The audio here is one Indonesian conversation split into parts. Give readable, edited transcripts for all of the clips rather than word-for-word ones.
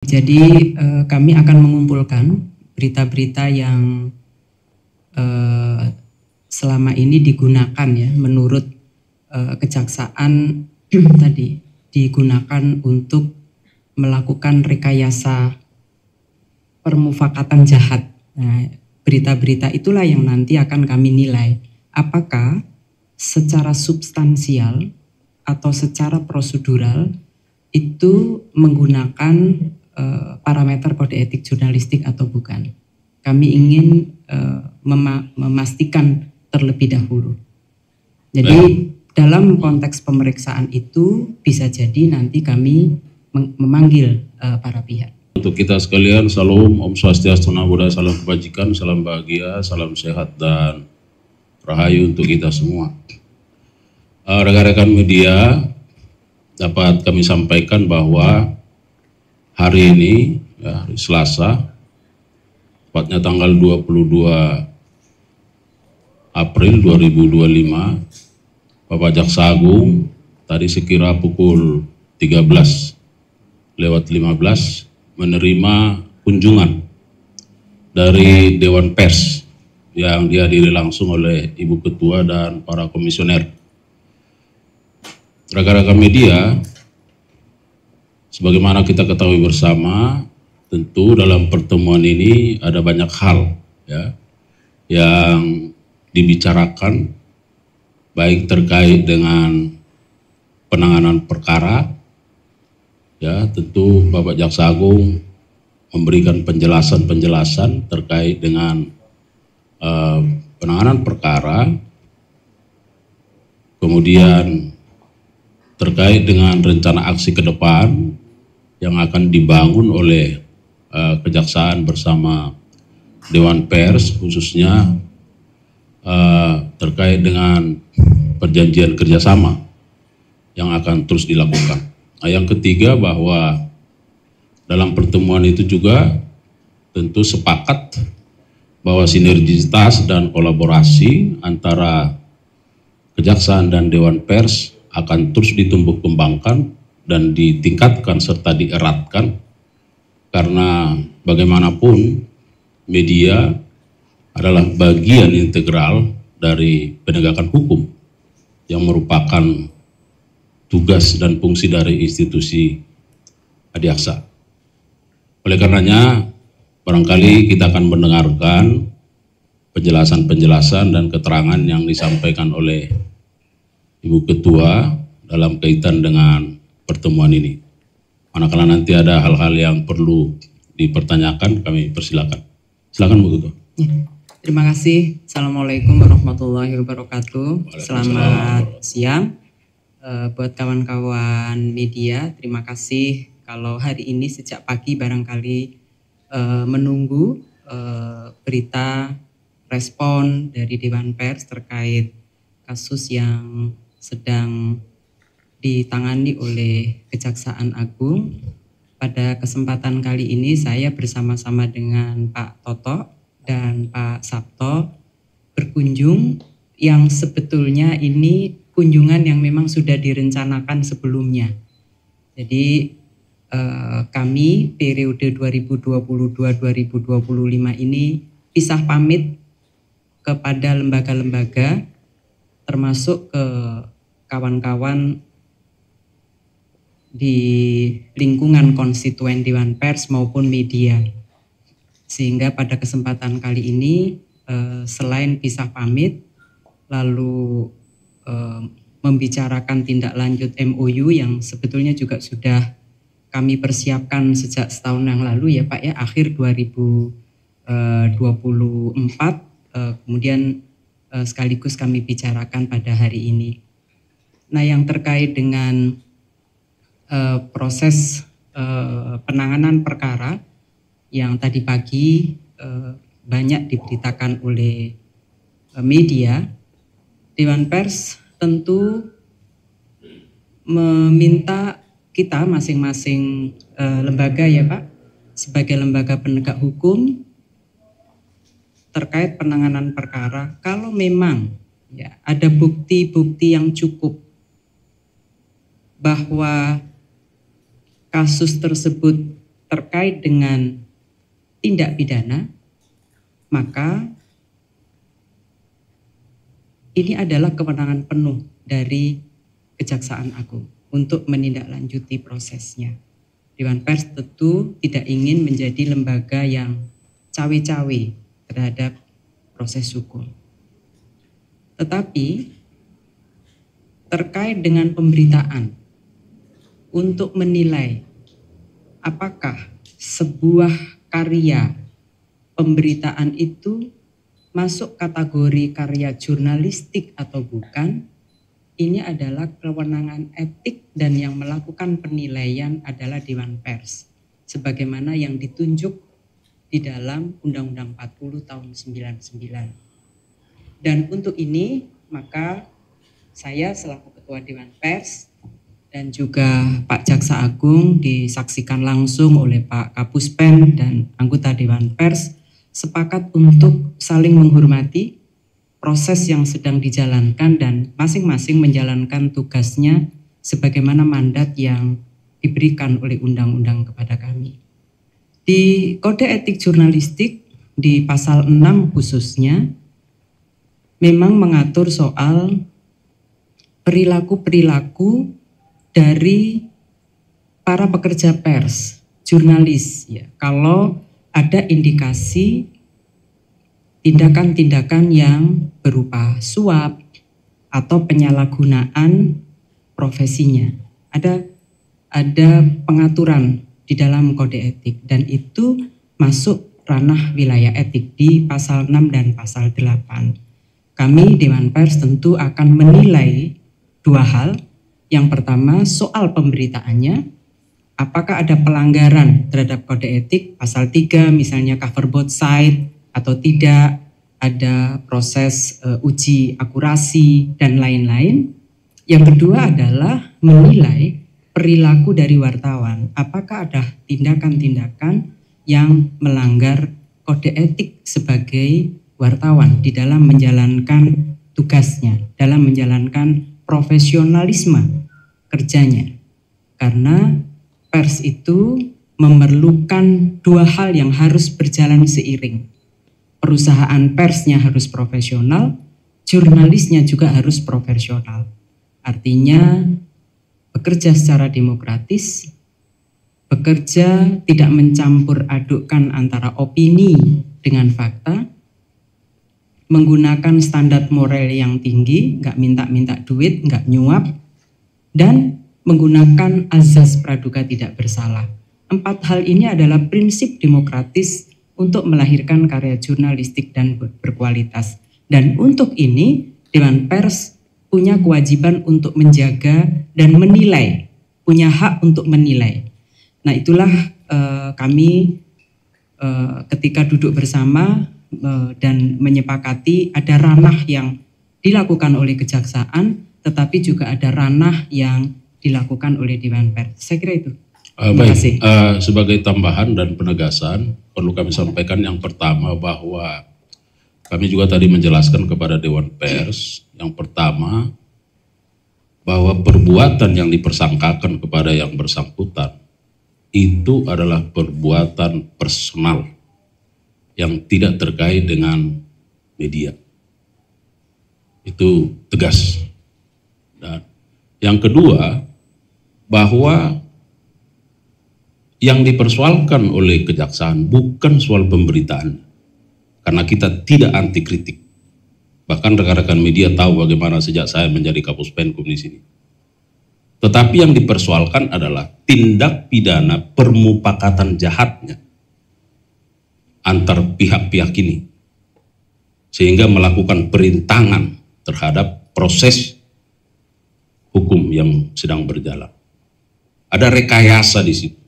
Jadi kami akan mengumpulkan berita-berita yang selama ini digunakan ya menurut kejaksaan tadi digunakan untuk melakukan rekayasa permufakatan jahat. Nah, berita-berita itulah yang nanti akan kami nilai apakah secara substansial atau secara prosedural itu menggunakan parameter kode etik jurnalistik atau bukan. Kami ingin memastikan terlebih dahulu. Jadi dalam konteks pemeriksaan itu bisa jadi nanti kami memanggil para pihak. Untuk kita sekalian, salam, Om Swastiastu, Namo Buddhaya, salam kebajikan, salam bahagia, salam sehat dan rahayu untuk kita semua. Rekan-rekan media, dapat kami sampaikan bahwa hari ini, ya, hari Selasa, tepatnya tanggal 22 April 2025, Bapak Jaksa Agung tadi sekira pukul 13:15 menerima kunjungan dari Dewan Pers yang dihadiri langsung oleh Ibu Ketua dan para komisioner. Rekan-rekan media, sebagaimana kita ketahui bersama, tentu dalam pertemuan ini ada banyak hal ya yang dibicarakan, baik terkait dengan penanganan perkara, ya tentu Bapak Jaksa Agung memberikan penjelasan-penjelasan terkait dengan penanganan perkara, kemudian terkait dengan rencana aksi ke depan yang akan dibangun oleh Kejaksaan bersama Dewan Pers, khususnya terkait dengan perjanjian kerjasama yang akan terus dilakukan. Nah, yang ketiga bahwa dalam pertemuan itu juga tentu sepakat bahwa sinergitas dan kolaborasi antara Kejaksaan dan Dewan Pers akan terus ditumbuh kembangkan dan ditingkatkan serta dieratkan, karena bagaimanapun media adalah bagian integral dari penegakan hukum yang merupakan tugas dan fungsi dari institusi Adiaksa. Oleh karenanya, barangkali kita akan mendengarkan penjelasan-penjelasan dan keterangan yang disampaikan oleh Ibu Ketua dalam kaitan dengan pertemuan ini. Manakala nanti ada hal-hal yang perlu dipertanyakan, kami persilakan. Silakan Bu Ketua. Terima kasih. Assalamualaikum warahmatullahi wabarakatuh. Selamat siang buat kawan-kawan media. Terima kasih kalau hari ini sejak pagi barangkali menunggu berita respon dari Dewan Pers terkait kasus yang sedang ditangani oleh Kejaksaan Agung. Pada kesempatan kali ini saya bersama-sama dengan Pak Toto dan Pak Sabto berkunjung yang sebetulnya ini kunjungan yang memang sudah direncanakan sebelumnya. Jadi kami periode 2022-2025 ini pisah pamit kepada lembaga-lembaga termasuk ke kawan-kawan di lingkungan konstituen Dewan Pers maupun media. Sehingga pada kesempatan kali ini selain pisah pamit lalu membicarakan tindak lanjut MOU yang sebetulnya juga sudah kami persiapkan sejak setahun yang lalu ya Pak ya, akhir 2024, kemudian sekaligus kami bicarakan pada hari ini. Nah, yang terkait dengan proses penanganan perkara yang tadi pagi banyak diberitakan oleh media, Dewan Pers tentu meminta kita masing-masing lembaga ya Pak, sebagai lembaga penegak hukum terkait penanganan perkara, kalau memang ya ada bukti-bukti yang cukup bahwa kasus tersebut terkait dengan tindak pidana, maka ini adalah kewenangan penuh dari Kejaksaan Agung untuk menindaklanjuti prosesnya. Dewan Pers tentu tidak ingin menjadi lembaga yang cawe-cawe terhadap proses hukum. Tetapi terkait dengan pemberitaan untuk menilai apakah sebuah karya pemberitaan itu masuk kategori karya jurnalistik atau bukan, ini adalah kewenangan etik dan yang melakukan penilaian adalah Dewan Pers, sebagaimana yang ditunjuk di dalam Undang-Undang 40 tahun 99. Dan untuk ini maka saya selaku Ketua Dewan Pers dan juga Pak Jaksa Agung disaksikan langsung oleh Pak Kapuspen dan anggota Dewan Pers sepakat untuk saling menghormati proses yang sedang dijalankan dan masing-masing menjalankan tugasnya sebagaimana mandat yang diberikan oleh undang-undang kepada kami. Di Kode Etik Jurnalistik di pasal 6 khususnya memang mengatur soal perilaku-perilaku dari para pekerja pers, jurnalis ya. Kalau ada indikasi tindakan-tindakan yang berupa suap atau penyalahgunaan profesinya. Ada pengaturan di dalam kode etik dan itu masuk ranah wilayah etik di pasal 6 dan pasal 8. Kami Dewan Pers tentu akan menilai dua hal. Yang pertama soal pemberitaannya, apakah ada pelanggaran terhadap kode etik pasal 3 misalnya cover both side atau tidak, ada proses uji akurasi dan lain-lain. Yang kedua adalah menilai perilaku dari wartawan, apakah ada tindakan-tindakan yang melanggar kode etik sebagai wartawan di dalam menjalankan tugasnya, dalam menjalankan profesionalisme kerjanya. Karena pers itu memerlukan dua hal yang harus berjalan seiring. Perusahaan persnya harus profesional, jurnalisnya juga harus profesional. Artinya bekerja secara demokratis, bekerja tidak mencampur adukkan antara opini dengan fakta, menggunakan standar moral yang tinggi, nggak minta-minta duit, nggak nyuap, dan menggunakan azas praduga tidak bersalah. 4 hal ini adalah prinsip demokratis untuk melahirkan karya jurnalistik dan berkualitas. Dan untuk ini Dewan Pers punya kewajiban untuk menjaga dan menilai, punya hak untuk menilai. Nah itulah kami ketika duduk bersama dan menyepakati ada ranah yang dilakukan oleh kejaksaan, tetapi juga ada ranah yang dilakukan oleh Dewan Pers. Saya kira itu. Terima kasih. Sebagai tambahan dan penegasan, perlu kami sampaikan yang pertama bahwa kami juga tadi menjelaskan kepada Dewan Pers, yang pertama bahwa perbuatan yang dipersangkakan kepada yang bersangkutan itu adalah perbuatan personal yang tidak terkait dengan media. Itu tegas. Dan yang kedua, bahwa yang dipersoalkan oleh kejaksaan bukan soal pemberitaan, karena kita tidak anti kritik. Bahkan rekan-rekan media tahu bagaimana sejak saya menjadi Kapuspenkum di sini. Tetapi yang dipersoalkan adalah tindak pidana permupakatan jahatnya antar pihak-pihak ini, sehingga melakukan perintangan terhadap proses hukum yang sedang berjalan. Ada rekayasa di situ.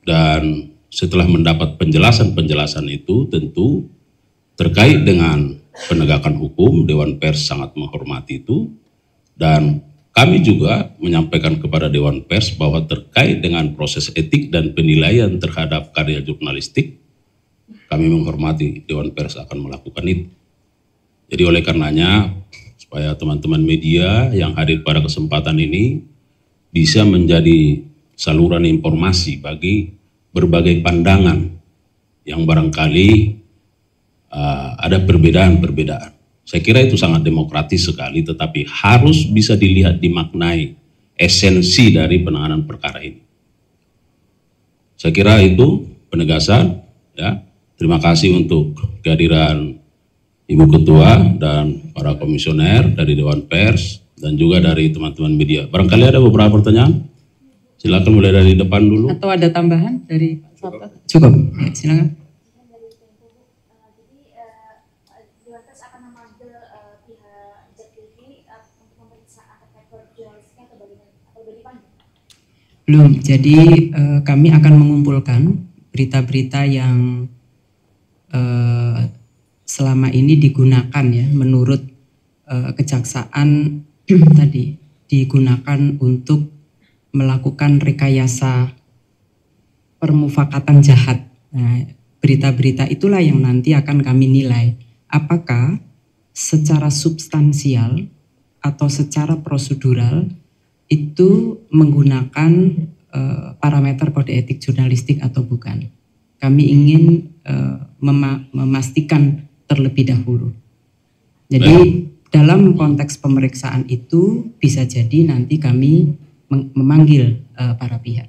Dan setelah mendapat penjelasan-penjelasan itu, tentu terkait dengan penegakan hukum, Dewan Pers sangat menghormati itu. Dan kami juga menyampaikan kepada Dewan Pers bahwa terkait dengan proses etik dan penilaian terhadap karya jurnalistik, kami menghormati Dewan Pers akan melakukan itu. Jadi oleh karenanya, supaya teman-teman media yang hadir pada kesempatan ini bisa menjadi saluran informasi bagi berbagai pandangan yang barangkali ada perbedaan-perbedaan. Saya kira itu sangat demokratis sekali, tetapi harus bisa dilihat, dimaknai esensi dari penanganan perkara ini. Saya kira itu penegasan. Ya, terima kasih untuk kehadiran Ibu Ketua dan para komisioner dari Dewan Pers dan juga dari teman-teman media. Barangkali ada beberapa pertanyaan. Silakan mulai dari depan dulu. Atau ada tambahan dari Pak Sabta? Cukup. Ya, silakan. Dewan Pers akan memanggil pihak JKT untuk pemeriksaan terkait jurnalistiknya atau bagaimana? Belum. Jadi kami akan mengumpulkan berita-berita yang selama ini digunakan ya menurut kejaksaan tadi digugakan untuk melakukan rekayasa permufakatan jahat. Nah, berita-berita itulah yang nanti akan kami nilai apakah secara substansial atau secara prosedural itu menggunakan parameter kode etik jurnalistik atau bukan. Kami ingin memastikan terlebih dahulu. Jadi dalam konteks pemeriksaan itu bisa jadi nanti kami memanggil para pihak.